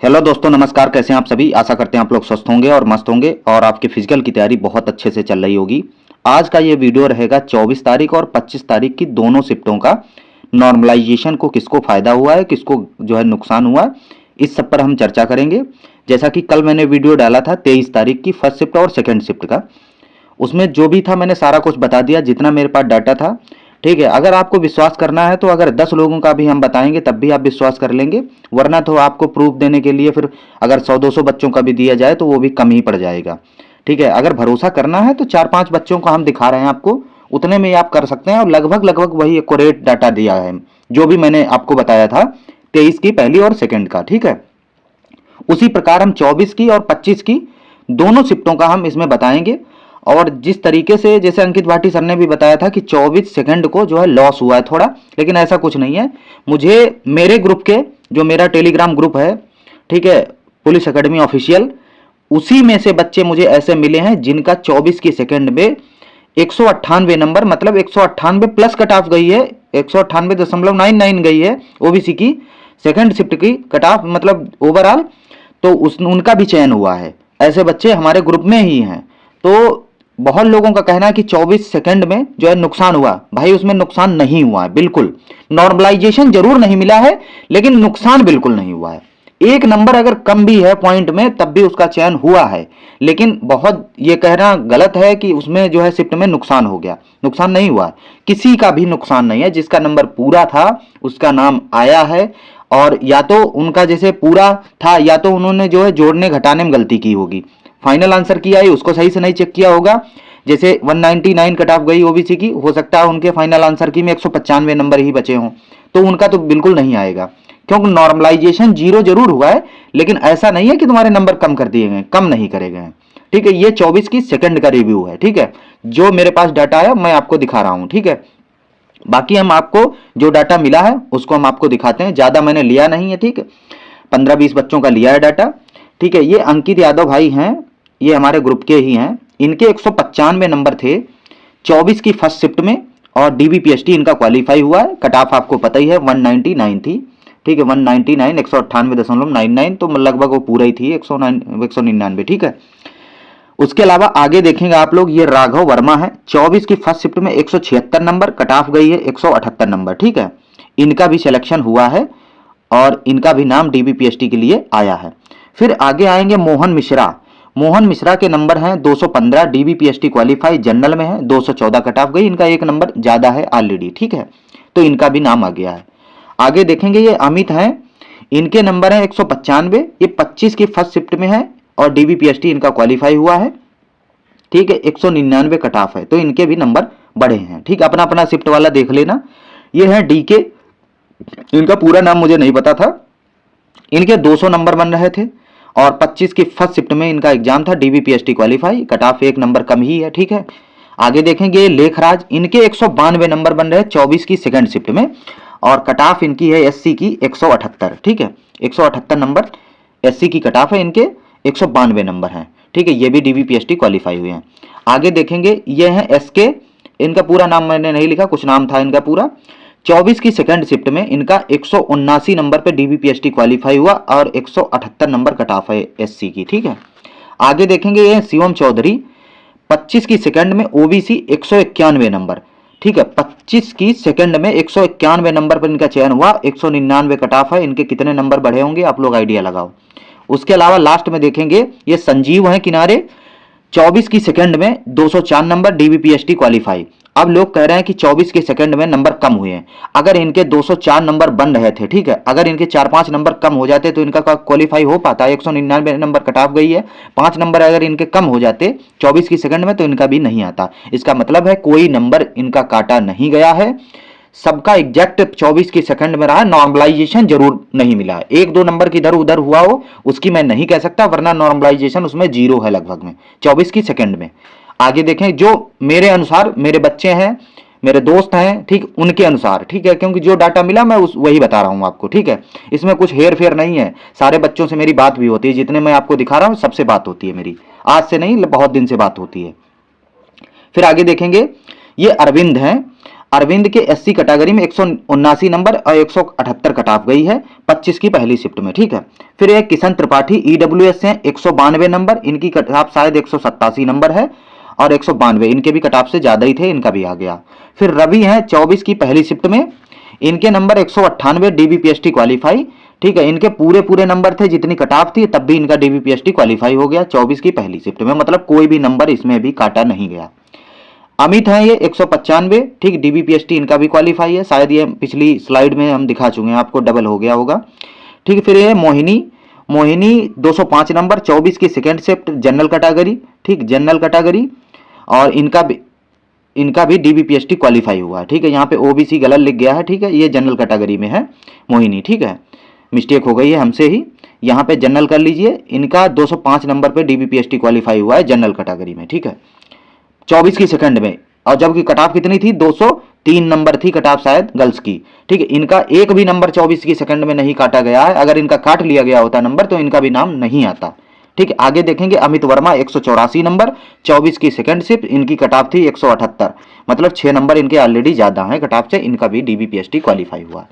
Hello दोस्तों, नमस्कार। कैसे हैं आप सभी? आशा करते हैं आप लोग स्वस्थ होंगे और मस्त होंगे और आपके फिजिकल की तैयारी बहुत अच्छे से चल रही होगी। आज का ये वीडियो रहेगा 24 तारीख और 25 तारीख की दोनों शिफ्टों का। नॉर्मलाइजेशन को किसको फायदा हुआ है, किसको जो है नुकसान हुआ है, इस सब पर हम चर्चा करेंगे। जैसा कि कल मैंने वीडियो डाला था 23 तारीख की फर्स्ट शिफ्ट और सेकेंड शिफ्ट का, उसमें जो भी था मैंने सारा कुछ बता दिया, जितना मेरे पास डाटा था। ठीक है, अगर आपको विश्वास करना है तो अगर 10 लोगों का भी हम बताएंगे तब भी आप विश्वास कर लेंगे, वरना तो आपको प्रूफ देने के लिए फिर अगर 100-200 बच्चों का भी दिया जाए तो वो भी कम ही पड़ जाएगा। ठीक है, अगर भरोसा करना है तो 4-5 बच्चों का हम दिखा रहे हैं आपको, उतने में ही आप कर सकते हैं और लगभग लगभग वही एक्यूरेट डाटा दिया है जो भी मैंने आपको बताया था 23 की पहली और सेकेंड का। ठीक है, उसी प्रकार हम 24 की और 25 की दोनों शिफ्टों का हम इसमें बताएंगे। और जिस तरीके से, जैसे अंकित भाटी सर ने भी बताया था कि 24 सेकंड को जो है लॉस हुआ है थोड़ा, लेकिन ऐसा कुछ नहीं है। मुझे मेरे ग्रुप के, जो मेरा टेलीग्राम ग्रुप है, ठीक है, पुलिस एकेडमी ऑफिशियल, उसी में से बच्चे मुझे ऐसे मिले हैं जिनका 24 की सेकंड में 198 नंबर, मतलब 198 प्लस कट ऑफ गई है, 198.99 गई है ओबीसी की सेकंड शिफ्ट की कट ऑफ, मतलब ओवरऑल। तो उनका भी चयन हुआ है। ऐसे बच्चे हमारे ग्रुप में ही हैं। तो बहुत लोगों का कहना है कि 24 सेकंड में जो है नुकसान हुआ। भाई उसमें नुकसान नहीं हुआ है, बिल्कुल। नॉर्मलाइजेशन जरूर नहीं मिला है, लेकिन नुकसान बिल्कुल नहीं हुआ है। एक नंबर अगर कम भी है पॉइंट में तब भी उसका चयन हुआ है, लेकिन बहुत ये कहना गलत है कि उसमें जो है शिफ्ट में नुकसान हो गया। नुकसान नहीं हुआ, किसी का भी नुकसान नहीं है। जिसका नंबर पूरा था उसका नाम आया है, और या तो उनका जैसे पूरा था या तो उन्होंने जो है जोड़ने घटाने में गलती की होगी। फाइनल आंसर किया है उसको सही से नहीं चेक किया होगा। जैसे 199 कट ऑफ गई ओबीसी की, हो सकता है उनके फाइनल आंसर की में 195 नंबर ही बचे हों, तो उनका तो बिल्कुल नहीं आएगा, क्योंकि नॉर्मलाइजेशन 0 जरूर हुआ है, लेकिन ऐसा नहीं है कि तुम्हारे नंबर कम कर दिए गए, कम नहीं करे गए। ठीक है, ये 24 की सेकंड का रिव्यू है। ठीक है, जो मेरे पास डाटा है मैं आपको दिखा रहा हूं। ठीक है, बाकी हम आपको जो डाटा मिला है उसको हम आपको दिखाते हैं। ज्यादा मैंने लिया नहीं है, ठीक है, 15-20 बच्चों का लिया है डाटा। ठीक है, ये अंकित यादव भाई हैं, ये हमारे ग्रुप के ही हैं। इनके 195 नंबर थे 24 की फर्स्ट शिफ्ट में, और डीबीपीएसटी इनका क्वालिफाई हुआ है। कट ऑफ आपको पता ही है 199 थी। ठीक है, 199, 198.99, तो लगभग वो पूरा ही थी, 199। ठीक है, उसके अलावा आगे देखेंगे आप लोग, ये राघव वर्मा है, 24 की फर्स्ट शिफ्ट में 176 नंबर, कट ऑफ गई है 178 नंबर। ठीक है, इनका भी सिलेक्शन हुआ है और इनका भी नाम डीबीपीएसटी के लिए आया है। फिर आगे आएंगे मोहन मिश्रा। मोहन मिश्रा के नंबर हैं 215, डीबीपीएसटी क्वालिफाई, जनरल में है, 214 कट ऑफ गई, इनका एक नंबर ज्यादा है ऑलरेडी। ठीक है, तो इनका भी नाम आ गया है। आगे देखेंगे ये अमित हैं, इनके नंबर है 195, ये 25 की फर्स्ट शिफ्ट में है और डीबीपीएसटी इनका क्वालिफाई हुआ है। ठीक है, 199 कट ऑफ है, तो इनके भी नंबर बड़े हैं। ठीक, अपना अपना शिफ्ट वाला देख लेना। ये है डीके, इनका पूरा नाम मुझे नहीं पता था। इनके 200 नंबर बन रहे थे और 25 की फर्स्ट शिफ्ट में इनका एग्जाम था, डीबीपीएसटी क्वालिफाई, कट ऑफ एक नंबर कम ही है। ठीक है, आगे देखेंगे लेखराज, इनके 192 नंबर बन रहे 24 की सेकंड शिफ्ट में, और कट ऑफ इनकी है एससी की 178। ठीक है, 178 नंबर एससी की कट ऑफ है, इनके 192 नंबर हैं। ठीक है, ये भी डीबीपीएसटी क्वालिफाई हुए हैं। आगे देखेंगे ये हैं एसके, इनका पूरा नाम मैंने नहीं लिखा, कुछ नाम था इनका पूरा। 24 की सेकंड शिफ्ट में इनका 179 नंबर पे डीबीपीएसटी क्वालिफाई हुआ और 178 नंबर कट ऑफ है एससी की। ठीक है, आगे देखेंगे ये शिवम चौधरी, 25 की सेकंड में ओबीसी 191 नंबर। ठीक है, 25 की सेकंड में 191 नंबर पर इनका चयन हुआ, 199 कट ऑफ है, इनके कितने नंबर बढ़े होंगे आप लोग आइडिया लगाओ। उसके अलावा लास्ट में देखेंगे ये संजीव हैं किनारे, 24 की सेकंड में 204 नंबर, डीबीपीएसटी क्वालिफाई। अब लोग कह रहे हैं कि 24 के सेकंड में नंबर कम हुए हैं। अगर इनके 204 नंबर बन रहे थे, ठीक है, अगर इनके 4-5 नंबर कम हो जाते तो इनका क्वालिफाई हो पाता। 199 नंबर कट ऑफ गई है, 5 नंबर अगर इनके कम हो जाते 24 की सेकंड में तो इनका भी नहीं आता। इसका मतलब है कोई नंबर इनका काटा नहीं गया है, सबका एग्जैक्ट 24 की सेकंड में रहा। नॉर्मलाइजेशन जरूर नहीं मिला, 1-2 नंबर की इधर उधर हुआ हो उसकी मैं नहीं कह सकता, वरना नॉर्मलाइजेशन उसमें 0 है लगभग में 24 की सेकंड में। आगे देखें, जो मेरे अनुसार, मेरे बच्चे हैं, मेरे दोस्त हैं, ठीक, उनके अनुसार, ठीक है, क्योंकि जो डाटा मिला मैं वही बता रहा हूं आपको। ठीक है, इसमें कुछ हेर फेर नहीं है। सारे बच्चों से मेरी बात भी होती है, जितने मैं आपको दिखा रहा हूं सबसे बात होती है मेरी, आज से नहीं बहुत दिन से बात होती है। फिर आगे देखेंगे ये अरविंद हैं, अरविंद के SC कैटेगरी में 179 नंबर और 178 कट ऑफ गई है 25 की पहली शिफ्ट में, ठीक है। फिर एक किशन त्रिपाठी EWS हैं 192 नंबर, इनकी कट ऑफ शायद 187 नंबर है और 192, इनके भी कट ऑफ से ज्यादा ही थे, इनका भी आ गया। फिर रवि हैं 24 की पहली शिफ्ट में, इनके नंबर 198 DBPST क्वालिफाई, ठीक है। इनके पूरे पूरे नंबर थे जितनी कट ऑफ थी, तब भी इनका DBPST क्वालिफाई हो गया 24 की पहली शिफ्ट में, मतलब कोई भी नंबर इसमें भी काटा नहीं गया। अमित है ये 195, ठीक, DBPST इनका भी क्वालिफाई है, शायद ये पिछली स्लाइड में हम दिखा चुके हैं आपको, डबल हो गया होगा, ठीक। फिर ये मोहिनी 205 नंबर 24 की सेकेंड शिफ्ट जनरल कैटेगरी, ठीक, जनरल कैटेगरी, और इनका भी DBPST क्वालिफाई हुआ है, ठीक है। यहाँ पे OBC गलत लिख गया है, ठीक है, ये जनरल कैटेगरी में है मोहिनी, ठीक है, मिस्टेक हो गई है हमसे ही, यहाँ पे जनरल कर लीजिए। इनका 205 नंबर पे DBPST क्वालिफाई हुआ है जनरल कैटेगरी में, ठीक है, 24 की सेकंड में। और जबकि कट ऑफ कितनी थी, 203 नंबर थी कट ऑफ शायद गर्ल्स की, ठीक है। इनका एक भी नंबर 24 की सेकंड में नहीं काटा गया है, अगर इनका काट लिया गया होता नंबर तो इनका भी नाम नहीं आता, ठीक है। आगे देखेंगे अमित वर्मा 184 नंबर 24 की सेकंड शिफ्ट, इनकी कट ऑफ थी 178, मतलब 6 नंबर इनके ऑलरेडी ज्यादा है कट ऑफ से, इनका भी DBPST क्वालिफाई हुआ।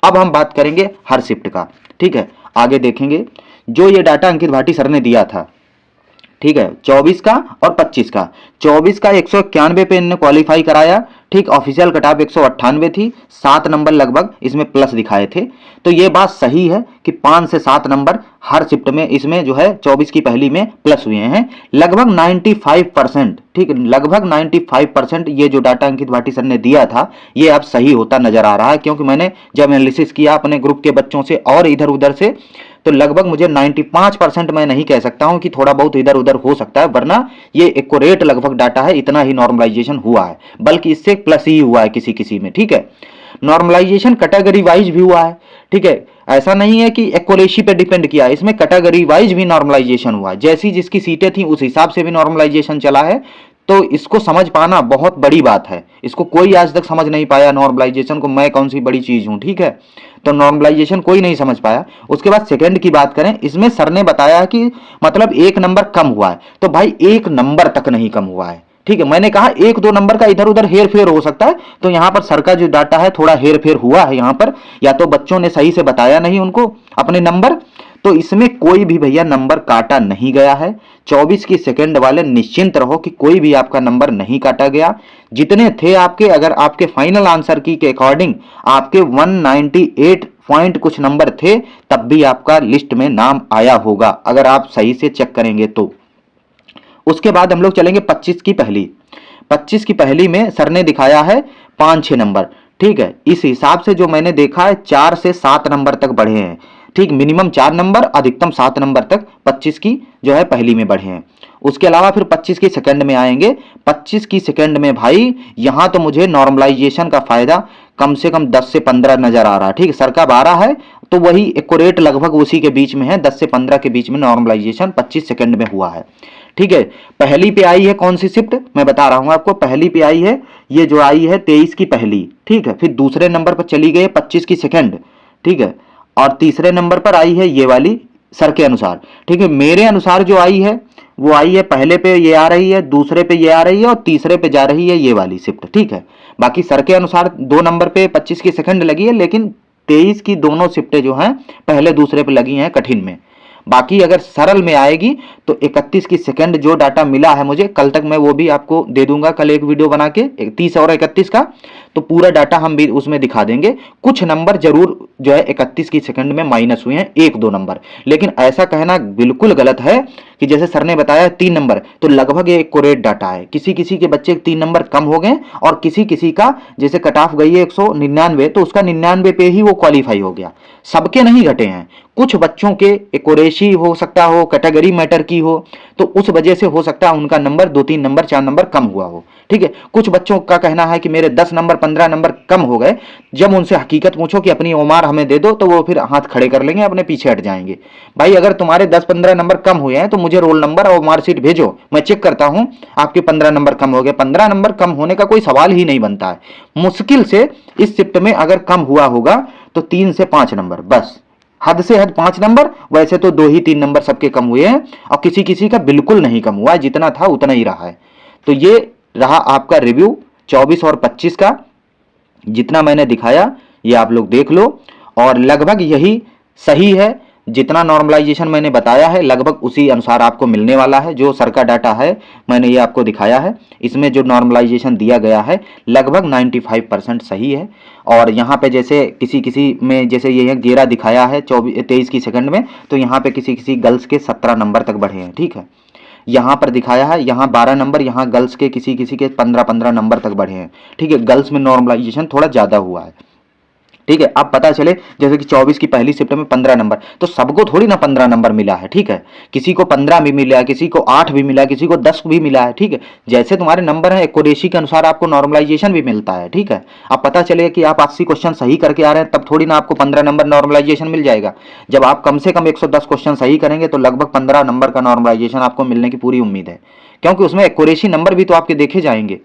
अब हम बात करेंगे हर शिफ्ट का, ठीक है। आगे देखेंगे जो ये डाटा अंकित भाटी सर ने दिया था, ठीक है, 24 का और 25 का। 24 का 191 पे इन्होंने क्वालिफाई कराया, ठीक, ऑफिशियल कट ऑफ 198 थी, 7 नंबर लगभग इसमें प्लस दिखाए थे। तो ये बात सही है कि 5 से 7 नंबर हर शिफ्ट में इसमें जो है 24 की पहली में प्लस हुए हैं, लगभग 95%, ठीक, लगभग 95% ये जो डाटा अंकित भाटी सर ने दिया था ये अब सही होता नजर आ रहा है, क्योंकि मैंने जब एनालिसिस किया अपने ग्रुप के बच्चों से और इधर उधर से, तो लगभग मुझे 95% मैं नहीं कह सकता हूं कि थोड़ा बहुत इधर उधर हो सकता है, वरना ये एक्यूरेट लगभग डाटा है, इतना ही नॉर्मलाइजेशन हुआ है, बल्कि इससे प्लस ही हुआ है किसी किसी में, ठीक है। नॉर्मलाइजेशन कैटेगरी वाइज भी हुआ है, ठीक है, ऐसा नहीं है कि एक्यूरेसी पे डिपेंड किया, इसमें कैटेगरी वाइज भी नॉर्मलाइजेशन हुआ है, जैसी जिसकी सीटें थी उस हिसाब से भी नॉर्मलाइजेशन चला है। तो इसको समझ पाना बहुत बड़ी बात है, इसको कोई आज तक समझ नहीं पाया नॉर्मलाइजेशन को, मैं कौन सी बड़ी चीज हूं, ठीक है। तो नॉर्मलाइजेशन कोई नहीं समझ पाया। उसके बाद सेकंड की बात करें, इसमें सर ने बताया कि मतलब 1 नंबर कम हुआ है, तो भाई 1 नंबर तक नहीं कम हुआ है, ठीक है। मैंने कहा 1-2 नंबर का इधर उधर हेर फेर हो सकता है, तो यहां पर सर का जो डाटा है थोड़ा हेर फेर हुआ है यहां पर, या तो बच्चों ने सही से बताया नहीं उनको अपने नंबर, तो इसमें कोई भी भैया नंबर काटा नहीं गया है। 24 की सेकंड वाले निश्चिंत रहो कि कोई भी आपका नंबर नहीं काटा गया, जितने थे आपके, अगर आपके फाइनल आंसर की के अकॉर्डिंग आपके 198 पॉइंट कुछ नंबर थे, तब भी आपका लिस्ट में नाम आया होगा, अगर आप सही से चेक करेंगे तो। उसके बाद हम लोग चलेंगे 25 की पहली। 25 की पहली में सर ने दिखाया है 5-6 नंबर, ठीक है। इस हिसाब से जो मैंने देखा है 4 से 7 नंबर तक बढ़े हैं, ठीक, मिनिमम 4 नंबर अधिकतम 7 नंबर तक 25 की जो है पहली में बढ़े हैं। उसके अलावा फिर 25 की सेकंड में आएंगे। 25 की सेकंड में भाई यहां तो मुझे नॉर्मलाइजेशन का फायदा कम से कम 10 से 15 नजर आ रहा है, ठीक, सर का 12 है तो वही एक्यूरेट लगभग उसी के बीच में है, 10 से 15 के बीच में नॉर्मलाइजेशन 25 सेकंड में हुआ है, ठीक है। पहली पे आई है कौन सी शिफ्ट, मैं बता रहा हूं आपको, पहली पे आई है ये जो आई है 23 की पहली, ठीक है। फिर दूसरे नंबर पर चली गई 25 की सेकंड, ठीक है, और तीसरे नंबर पर आई है ये वाली सर के अनुसार, ठीक है। मेरे अनुसार जो आई है वो आई है, पहले पे ये आ रही है, दूसरे पे ये आ रही है और तीसरे पे जा रही है ये वाली शिफ्ट, ठीक है। बाकी सर के अनुसार 2 नंबर पे 25 की सेकंड लगी है, लेकिन 23 की दोनों शिफ्टें जो हैं पहले दूसरे पे लगी हैं कठिन में। बाकी अगर सरल में आएगी तो 31 की सेकंड जो डाटा मिला है मुझे, कल तक मैं वो भी आपको दे दूंगा, कल एक वीडियो बना के 30 और 31 का, तो पूरा डाटा हम भी उसमें दिखा देंगे। कुछ नंबर जरूर जो है 31 की सेकंड में माइनस हुए हैं, 1-2 नंबर, लेकिन ऐसा कहना बिल्कुल गलत है कि जैसे सर ने बताया 3 नंबर, तो लगभग ये एक्यूरेट डाटा है। किसी किसी के बच्चे 3 नंबर कम हो गए और किसी किसी का जैसे कट ऑफ गई है 199, तो उसका 99 पे ही वो क्वालिफाई हो गया, सबके नहीं घटे हैं। कुछ बच्चों के एक्यूरेसी हो सकता हो, कैटेगरी मैटर की हो, तो उस वजह से हो सकता है उनका नंबर 2-3 नंबर 4 नंबर कम हुआ हो, ठीक है। कुछ बच्चों का कहना है कि मेरे 10 नंबर 15 नंबर कम हो गए, जब उनसे हकीकत पूछो कि अपनी उम्र हमें दे दो, तो वो फिर हाथ खड़े कर लेंगे, अपने पीछे हट जाएंगे। भाई अगर तुम्हारे 10-15 नंबर कम हुए हैं तो मुझे रोल नंबर और मार्कशीट भेजो, मैं चेक करता हूं आपके 15 नंबर कम हो गए। 15 नंबर कम होने का कोई सवाल ही नहीं बनता है। मुश्किल से इस शिफ्ट में अगर कम हुआ होगा तो 3 से 5 नंबर, बस हद से हद 5 नंबर, वैसे तो 2-3 नंबर सबके कम हुए हैं और किसी किसी का बिल्कुल नहीं कम हुआ है, जितना था उतना ही रहा है। तो ये रहा आपका रिव्यू 24 और 25 का, जितना मैंने दिखाया ये आप लोग देख लो, और लगभग यही सही है। जितना नॉर्मलाइजेशन मैंने बताया है लगभग उसी अनुसार आपको मिलने वाला है। जो सर का डाटा है मैंने ये आपको दिखाया है, इसमें जो नॉर्मलाइजेशन दिया गया है लगभग 95% सही है। और यहाँ पे जैसे किसी किसी में जैसे ये गेरा दिखाया है 23 की सेकंड में, तो यहाँ पे किसी किसी गर्ल्स के 17 नंबर तक बढ़े हैं, ठीक है। यहाँ पर दिखाया है यहाँ 12 नंबर, यहाँ गर्ल्स के किसी किसी के 15-15 नंबर तक बढ़े हैं, ठीक है। गर्ल्स में नॉर्मलाइजेशन थोड़ा ज़्यादा हुआ है, ठीक है। अब पता चले जैसे कि 24 की पहली शिफ्ट में 15 नंबर, तो सबको थोड़ी ना 15 नंबर मिला है, ठीक है। किसी को 15 भी मिला है, किसी को 8 भी मिला है, किसी को 10 भी मिला है, ठीक है। जैसे तुम्हारे नंबर है एक्यूरेसी के अनुसार आपको नॉर्मलाइजेशन भी मिलता है, ठीक है। अब पता चले कि आप 80 क्वेश्चन सही करके आ रहे हैं, तब थोड़ी ना आपको 15 नंबर नॉर्मलाइजेशन मिल जाएगा। जब आप कम से कम 110 क्वेश्चन सही करेंगे तो लगभग 15 नंबर का नॉर्मलाइजेशन आपको मिलने की पूरी उम्मीद है, क्योंकि उसमें एक्यूरेसी नंबर भी तो आपके देखे जाएंगे,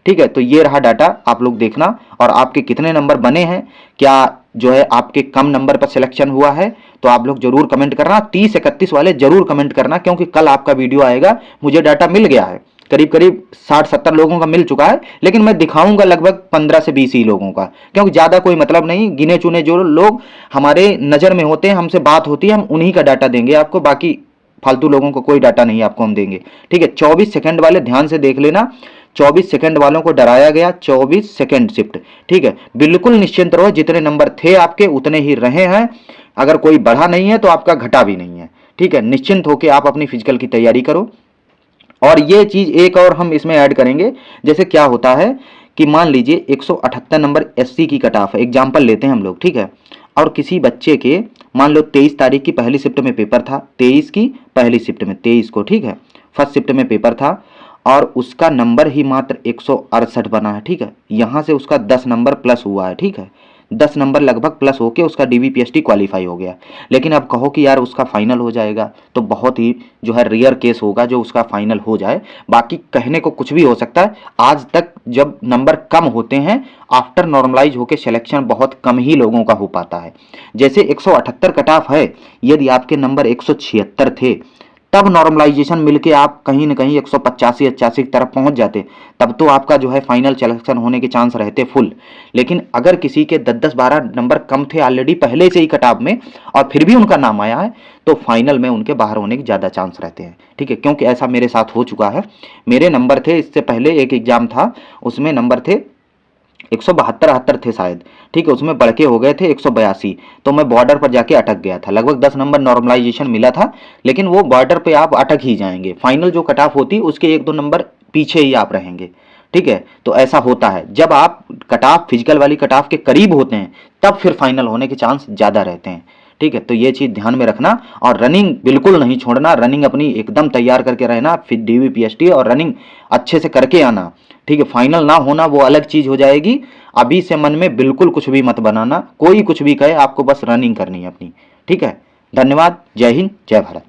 ठीक है। तो ये रहा डाटा, आप लोग देखना। और आपके कितने नंबर बने हैं, क्या जो है आपके कम नंबर पर सिलेक्शन हुआ है, तो आप लोग जरूर कमेंट करना। 30-31 वाले जरूर कमेंट करना, क्योंकि कल आपका वीडियो आएगा। मुझे डाटा मिल गया है, करीब करीब 60-70 लोगों का मिल चुका है, लेकिन मैं दिखाऊंगा लगभग 15 से 20 ही लोगों का, क्योंकि ज़्यादा कोई मतलब नहीं। गिने चुने जो लोग हमारे नज़र में होते हैं, हमसे बात होती है, हम उन्हीं का डाटा देंगे आपको, बाकी फालतू लोगों को कोई डाटा नहीं आपको हम देंगे, ठीक है। 24 सेकंड वाले ध्यान से देख लेना, 24 सेकंड वालों को डराया गया, 24 सेकंड शिफ्ट, ठीक है। बिल्कुल निश्चिंत रहो, जितने नंबर थे आपके उतने ही रहे हैं। अगर कोई बढ़ा नहीं है तो आपका घटा भी नहीं है, ठीक है। निश्चिंत होकर आप अपनी फिजिकल की तैयारी करो। और ये चीज एक और हम इसमें ऐड करेंगे, जैसे क्या होता है कि मान लीजिए 178 नंबर एससी की कट ऑफ है, एग्जाम्पल लेते हैं हम लोग, ठीक है। और किसी बच्चे के मान लो 23 तारीख की पहली शिफ्ट में पेपर था, 23 की पहली शिफ्ट में 23 को, ठीक है, फर्स्ट शिफ्ट में पेपर था, और उसका नंबर ही मात्र 168 बना है, ठीक है। यहाँ से उसका 10 नंबर प्लस हुआ है, ठीक है, 10 नंबर लगभग प्लस होके उसका डीवीपीएसटी क्वालिफाई हो गया। लेकिन अब कहो कि यार उसका फाइनल हो जाएगा, तो बहुत ही जो है रेयर केस होगा जो उसका फाइनल हो जाए। बाकी कहने को कुछ भी हो सकता है। आज तक जब नंबर कम होते हैं आफ्टर नॉर्मलाइज होके सिलेक्शन बहुत कम ही लोगों का हो पाता है। जैसे 178 कट ऑफ है, यदि आपके नंबर 176 थे तब नॉर्मलाइजेशन मिलके आप कहीं ना कहीं 185-88 की तरफ पहुंच जाते, तब तो आपका जो है फाइनल सिलेक्शन होने के चांस रहते फुल। लेकिन अगर किसी के 10-12 नंबर कम थे ऑलरेडी पहले से ही कटाव में, और फिर भी उनका नाम आया है, तो फाइनल में उनके बाहर होने के ज़्यादा चांस रहते हैं, ठीक है। क्योंकि ऐसा मेरे साथ हो चुका है। मेरे नंबर थे, इससे पहले एक एग्जाम था उसमें नंबर थे 172-73 थे शायद, ठीक है, उसमें बढ़ के हो गए थे 182, तो मैं बॉर्डर पर जाके अटक गया था। लगभग 10 नंबर नॉर्मलाइजेशन मिला था, लेकिन वो बॉर्डर पे आप अटक ही जाएंगे। फाइनल जो कट ऑफ होती उसके 1-2 नंबर पीछे ही आप रहेंगे, ठीक है। तो ऐसा होता है, जब आप कट ऑफ फिजिकल वाली कट ऑफ के करीब होते हैं तब फिर फाइनल होने के चांस ज़्यादा रहते हैं, ठीक है। तो ये चीज़ ध्यान में रखना, और रनिंग बिल्कुल नहीं छोड़ना, रनिंग अपनी एकदम तैयार करके रहना, फिर डीवीपीएसटी और रनिंग अच्छे से करके आना, ठीक है। फाइनल ना होना वो अलग चीज़ हो जाएगी। अभी से मन में बिल्कुल कुछ भी मत बनाना, कोई कुछ भी कहे, आपको बस रनिंग करनी है अपनी, ठीक है। धन्यवाद, जय हिंद, जय भारत।